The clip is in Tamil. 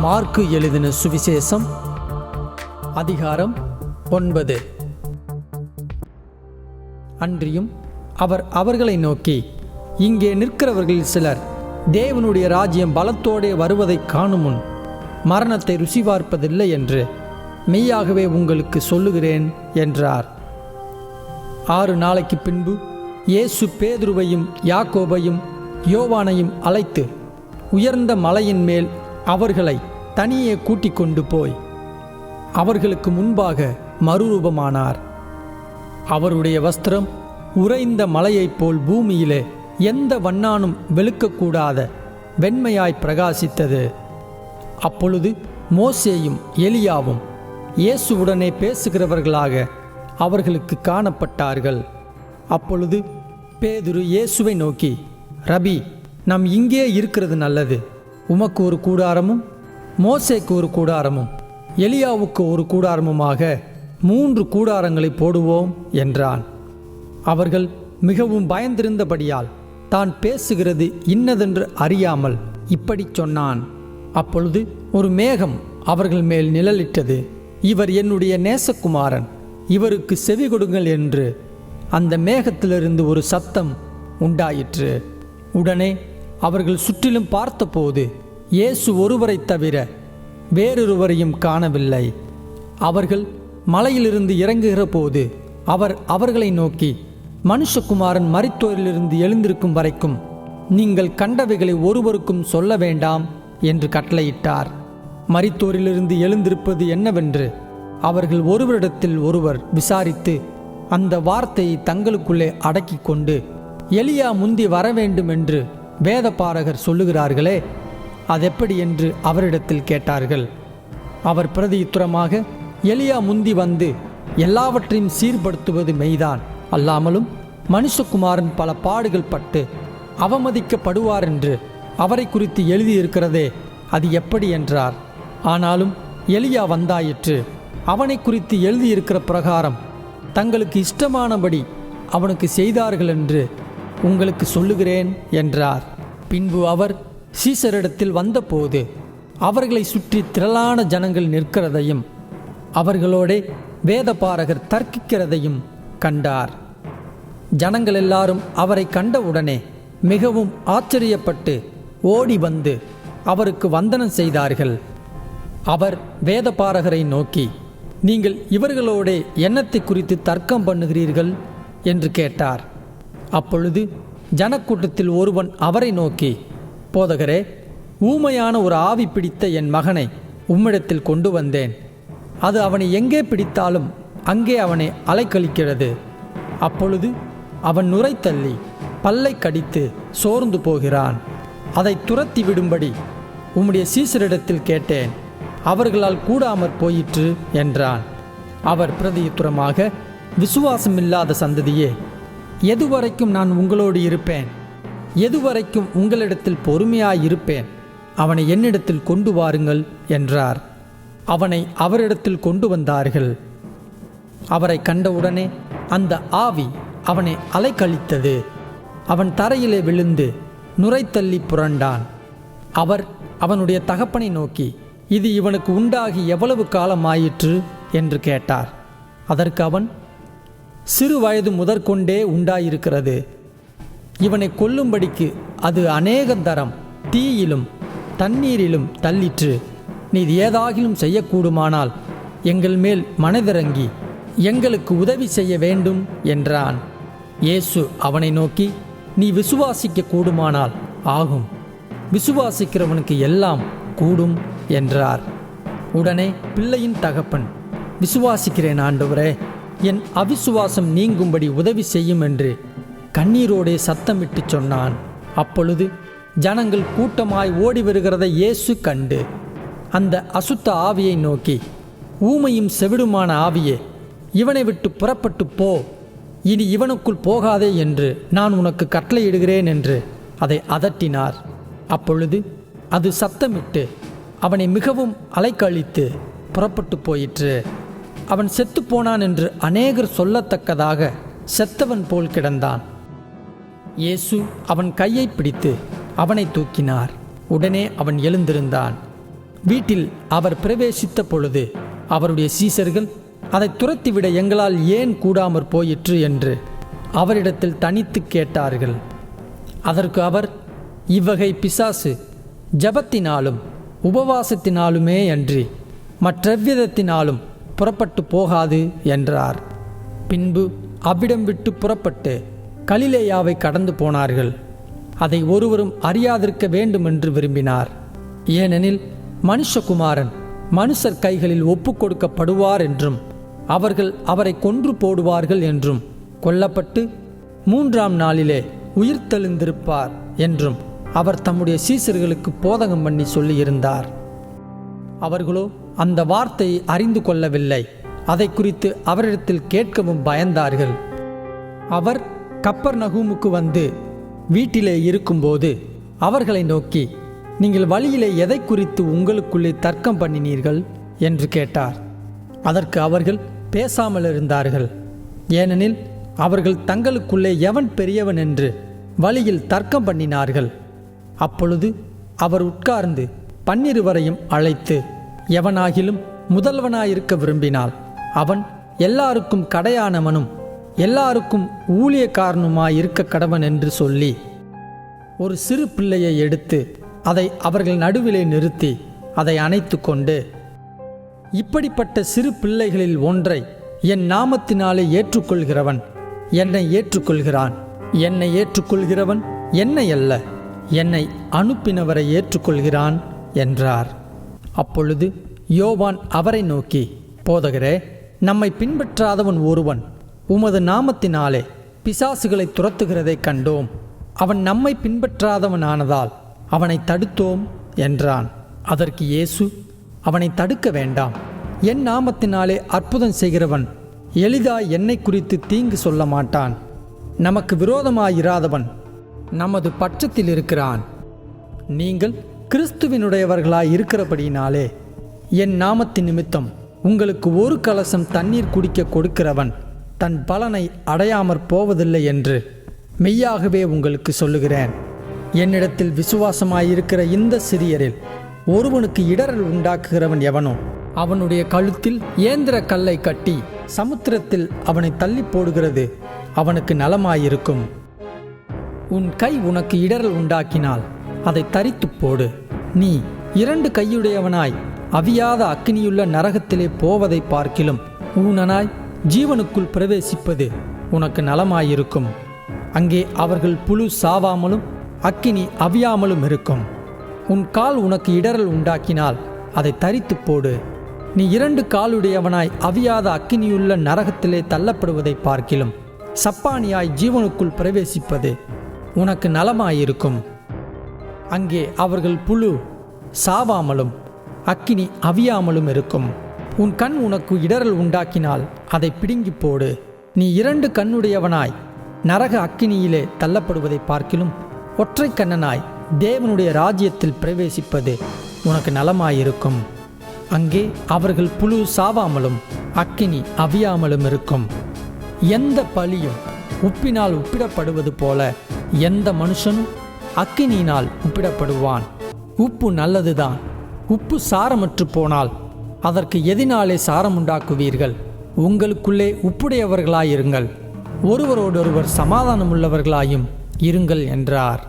மார்க்கு எழுதின சுவிசேஷம் அதிகாரம் 9. அன்றியும் அவர் அவர்களை நோக்கி, இங்கே நிற்கிறவர்களில் சிலர் தேவனுடைய ராஜ்யம் பலத்தோடே வருவதை காணும் முன் மரணத்தை ருசி பார்ப்பதில்லை என்று மெய்யாகவே உங்களுக்கு சொல்லுகிறேன் என்றார். 6 நாளைக்கு பின்பு இயேசு பேதுருவையும் யாக்கோபையும் யோவானையும் அழைத்து உயர்ந்த மலையின் மேல் அவர்களை தனியே கூட்டிக் கொண்டு போய் அவர்களுக்கு முன்பாக மறுரூபமானார். அவருடைய வஸ்திரம் உறைந்த மலையைப் போல் பூமியிலே எந்த வண்ணானும் வெளுக்கக்கூடாத வெண்மையாய் பிரகாசித்தது. அப்பொழுது மோசேயும் எலியாவும் இயேசுவுடனே பேசுகிறவர்களாக அவர்களுக்கு காணப்பட்டார்கள். அப்பொழுது பேதுரு இயேசுவை நோக்கி, ரபி, நாம் இங்கே இருக்கிறது நல்லது. உமக்கு ஒரு கூடாரமும் மோசேக்கு ஒரு கூடாரமும் எலியாவுக்கு ஒரு கூடாரமுமாக 3 கூடாரங்களை போடுவோம் என்றான். அவர்கள் மிகவும் பயந்திருந்தபடியால் தான் பேசுகிறது இன்னதென்று அறியாமல் இப்படி சொன்னான். அப்பொழுது ஒரு மேகம் அவர்கள் மேல் நிழலிட்டது. இவர் என்னுடைய நேசகுமாரன், இவருக்கு செவி கொடுங்கள் என்று அந்த மேகத்திலிருந்து ஒரு சத்தம் உண்டாயிற்று. உடனே அவர்கள் சுற்றிலும் பார்த்தபோது இயேசு ஒருவரைத் தவிர வேறொருவரையும் காணவில்லை. அவர்கள் மலையிலிருந்து இறங்குகிற போது அவர் அவர்களை நோக்கி, மனுஷகுமாரன் மரித்தோரிலிருந்து எழுந்திருக்கும் வரைக்கும் நீங்கள் கண்டவைகளை ஒருவருக்கும் சொல்ல வேண்டாம் என்று கட்டளையிட்டார். மரித்தோரிலிருந்து எழுந்திருப்பது என்னவென்று அவர்கள் ஒருவரிடத்தில் ஒருவர் விசாரித்து அந்த வார்த்தையை தங்களுக்குள்ளே அடக்கி கொண்டு, எலியா முந்தி வரவேண்டும் என்று வேதபாரகர் சொல்லுகிறார்களே, அதெப்படி என்று அவரிடத்தில் கேட்டார்கள். அவர் பிரதியுத்தரமாக, எலியா முந்தி வந்து எல்லாவற்றையும் சீர்படுத்துவது மெய்தான், அல்லாமலும் மனுஷகுமாரன் பல பாடுகள் பட்டு அவமதிக்கப்படுவார் என்று அவரை குறித்து எழுதியிருக்கிறதே, அது எப்படி என்றார். ஆனாலும் எலியா வந்தாயிற்று. அவனை குறித்து எழுதியிருக்கிற பிரகாரம் தங்களுக்கு இஷ்டமானபடி அவனுக்கு செய்தார்கள் என்று உங்களுக்கு சொல்லுகிறேன் என்றார். பின்பு அவர் சீசரிடத்தில் வந்தபோது அவர்களை சுற்றி திரளான ஜனங்கள் நிற்கிறதையும் அவர்களோடே வேதபாரகர் தர்க்கிக்கிறதையும் கண்டார். ஜனங்கள் எல்லாரும் அவரை கண்டவுடனே மிகவும் ஆச்சரியப்பட்டு ஓடி வந்து அவருக்கு வந்தனம் செய்தார்கள். அவர் வேதபாரகரை நோக்கி, நீங்கள் இவர்களோடே என்னத்தை குறித்து தர்க்கம் பண்ணுகிறீர்கள் என்று கேட்டார். அப்பொழுது ஜனக்கூட்டத்தில் ஒருவன் அவரை நோக்கி, போதகரே, ஊமையான ஒரு ஆவி பிடித்த என் மகனை உம்மிடத்தில் கொண்டு வந்தேன். அது அவனை எங்கே பிடித்தாலும் அங்கே அவனை அலைக்கழிக்கிறது. அப்பொழுது அவன் நுரை தள்ளி பல்லை கடித்து சோர்ந்து போகிறான். அதை துரத்தி விடும்படி உம்முடைய சீசரிடத்தில் கேட்டேன், அவர்களால் கூடாமற் போயிற்று என்றான். அவர் பிரதியுத்தரமாக, விசுவாசமில்லாத சந்ததியே, எதுவரைக்கும் நான் உங்களோடு இருப்பேன்? எதுவரைக்கும் உங்களிடத்தில் பொறுமையாயிருப்பேன்? அவனை என்னிடத்தில் கொண்டு வாருங்கள் என்றார். அவனை அவரிடத்தில் கொண்டு வந்தார்கள். அவரை கண்டவுடனே அந்த ஆவி அவனை அலைக்கழித்தது. அவன் தரையிலே விழுந்து நுரைத்தள்ளி புரண்டான். அவர் அவனுடைய தகப்பனை நோக்கி, இது இவனுக்கு உண்டாகி எவ்வளவு காலமாயிற்று என்று கேட்டார். அதற்கு அவன், சிறு வயது முதற்கொண்டே உண்டாயிருக்கிறது. இவனை கொல்லும்படிக்கு அது அநேக தரம் தீயிலும் தண்ணீரிலும் தள்ளிற்று. நீர் ஏதாகிலும் செய்யக்கூடுமானால் எங்கள் மேல் மனதிறங்கி எங்களுக்கு உதவி செய்ய வேண்டும் என்றான். இயேசு அவனை நோக்கி, நீ விசுவாசிக்க கூடுமானால் ஆகும், விசுவாசிக்கிறவனுக்கு எல்லாம் கூடும் என்றார். உடனே பிள்ளையின் தகப்பன், விசுவாசிக்கிறேன் ஆண்டவரே, என் அவிசுவாசம் நீங்கும்படி உதவி செய்யும் என்று கண்ணீரோடே சத்தமிட்டு சொன்னான். அப்பொழுது ஜனங்கள் கூட்டமாய் ஓடி வருகிறதை இயேசு கண்டு அந்த அசுத்த ஆவியை நோக்கி, ஊமையும் செவிடுமான ஆவியே, இவனை விட்டு புறப்பட்டு போ, இனி இவனுக்குள் போகாதே என்று நான் உனக்கு கட்டளையிடுகிறேன் என்று அதை அதட்டினார். அப்பொழுது அது சத்தமிட்டு அவனை மிகவும் அலைக்கழித்து புறப்பட்டு போயிற்று. அவன் செத்துப்போனான் என்று அநேகர் சொல்லத்தக்கதாக செத்தவன் போல் கிடந்தான். இயேசு அவன் கையை பிடித்து அவனை தூக்கினார். உடனே அவன் எழுந்திருந்தான். வீட்டில் அவர் பிரவேசித்த பொழுது அவருடைய சீசர்கள் அதை துரத்திவிட எங்களால் ஏன் கூடாமற் போயிற்று என்று அவரிடத்தில் தனித்து கேட்டார்கள். அதற்கு அவர், இவ்வகை பிசாசு ஜபத்தினாலும் உபவாசத்தினாலுமே அன்றி மற்றெவ்விதத்தினாலும் புறப்பட்டு போகாது என்றார். பின்பு அவ்விடம் விட்டு புறப்பட்டு கலிலேயாவை கடந்து போனார்கள். அதை ஒருவரும் அறியாதிருக்க வேண்டுமென்று விரும்பினார். ஏனெனில் மனுஷகுமாரன் மனுஷர் கைகளில் ஒப்புக் கொடுக்கப்படுவார் என்றும் அவர்கள் அவரை கொன்று போடுவார்கள் என்றும் கொல்லப்பட்டு 3ஆம் நாளிலே உயிர்த்தெழுந்திருப்பார் என்றும் அவர் தம்முடைய சீசர்களுக்கு போதகம் பண்ணி சொல்லியிருந்தார். அவர்களோ அந்த வார்த்தையை அறிந்து கொள்ளவில்லை. அதை குறித்து அவரிடத்தில் கேட்கவும் பயந்தார்கள். அவர் கப்பர்நகூமுக்கு வந்து வீட்டிலே இருக்கும்போது அவர்களை நோக்கி, நீங்கள் வழியிலே எதை குறித்து உங்களுக்குள்ளே தர்க்கம் பண்ணினீர்கள் என்று கேட்டார். அதற்கு அவர்கள் பேசாமல் இருந்தார்கள். ஏனெனில் அவர்கள் தங்களுக்குள்ளே எவன் பெரியவன் என்று வழியில் தர்க்கம் பண்ணினார்கள். அப்பொழுது அவர் உட்கார்ந்து 12 அழைத்து, எவனாகிலும் முதல்வனாயிருக்க விரும்பினால் அவன் எல்லாருக்கும் கடையானவனும் எல்லாருக்கும் ஊழியக்காரனுமாயிருக்க கடவன் என்று சொல்லி ஒரு சிறு பிள்ளையை எடுத்து அதை அவர்கள் நடுவிலே நிறுத்தி அதை அணைத்து கொண்டு, இப்படிப்பட்ட சிறு பிள்ளைகளில் ஒன்றை என் நாமத்தினாலே ஏற்றுக்கொள்கிறவன் என்னை ஏற்றுக்கொள்கிறான். என்னை ஏற்றுக்கொள்கிறவன் என்னை அல்ல, என்னை அனுப்பினவரை ஏற்றுக்கொள்கிறான் என்றார். அப்பொழுது யோவான் அவரை நோக்கி, போதகரே, நம்மை பின்பற்றாதவன் ஒருவன் உமது நாமத்தினாலே பிசாசுகளை துரத்துகிறதைக் கண்டோம். அவன் நம்மை பின்பற்றாதவனானதால் அவனை தடுத்தோம் என்றான். அதற்கு இயேசு, அவனை தடுக்க வேண்டாம். என் நாமத்தினாலே அற்புதம் செய்கிறவன் எளிதாய் என்னை குறித்து தீங்கு சொல்ல மாட்டான். நமக்கு விரோதமாயிராதவன் நமது பட்சத்தில் இருக்கிறான். நீங்கள் கிறிஸ்துவினுடையவர்களாய் இருக்கிறபடியினாலே என் நாமத்தின் நிமித்தம் உங்களுக்கு ஒரு கலசம் தண்ணீர் குடிக்க கொடுக்கிறவன் தன் பலனை அடையாமற் போவதில்லை என்று மெய்யாகவே உங்களுக்கு சொல்லுகிறேன். என்னிடத்தில் விசுவாசமாயிருக்கிற இந்த சிறியரில் ஒருவனுக்கு இடரல் உண்டாக்குகிறவன் எவனோ அவனுடைய கழுத்தில் ஏந்திர கல்லை கட்டி சமுத்திரத்தில் அவனை தள்ளி போடுகிறது அவனுக்கு நலமாயிருக்கும். உன் கை உனக்கு இடரல் உண்டாக்கினால் அதை தரித்து போடு. நீ 2 கையுடையவனாய் அவியாத அக்கினியுள்ள நரகத்திலே போவதை பார்க்கிலும் ஊனனாய் ஜீவனுக்குள் பிரவேசிப்பது உனக்கு நலமாயிருக்கும். அங்கே அவர்கள் புழு சாவாமலும் அக்கினி அவியாமலும் இருக்கும். உன் கால் உனக்கு இடரல் உண்டாக்கினால் அதை தரித்து போடு. நீ 2 காலுடையவனாய் அவியாத அக்கினியுள்ள நரகத்திலே தள்ளப்படுவதை பார்க்கிலும் சப்பானியாய் ஜீவனுக்குள் பிரவேசிப்பது உனக்கு நலமாயிருக்கும். அங்கே அவர்கள் புழு சாவாமலும் அக்கினி அவியாமலும் இருக்கும். உன் கண் உனக்கு இடரல் உண்டாக்கினால் அதை பிடுங்கி போடு. நீ 2 கண்ணுடையவனாய் நரக அக்கினியிலே தள்ளப்படுவதை பார்க்கிலும் ஒற்றை கண்ணனாய் தேவனுடைய ராஜ்யத்தில் பிரவேசிப்பது உனக்கு நலமாயிருக்கும். அங்கே அவர்கள் புழு சாவாமலும் அக்கினி அவியாமலும் இருக்கும். எந்த பலியும் உப்பினால் உப்பிடப்படுவது போல எந்த மனுஷனும் அக்கினியினால் உப்பிடப்படுவான். உப்பு நல்லதுதான். உப்பு சாரமற்று போனால் அதற்கு எதினாலே சாரம் உண்டாக்குவீர்கள்? உங்களுக்குள்ளே உப்புடையவர்களாயிருங்கள், ஒருவரோடொருவர் சமாதானமுள்ளவர்களாயும் இருங்கள் என்றார்.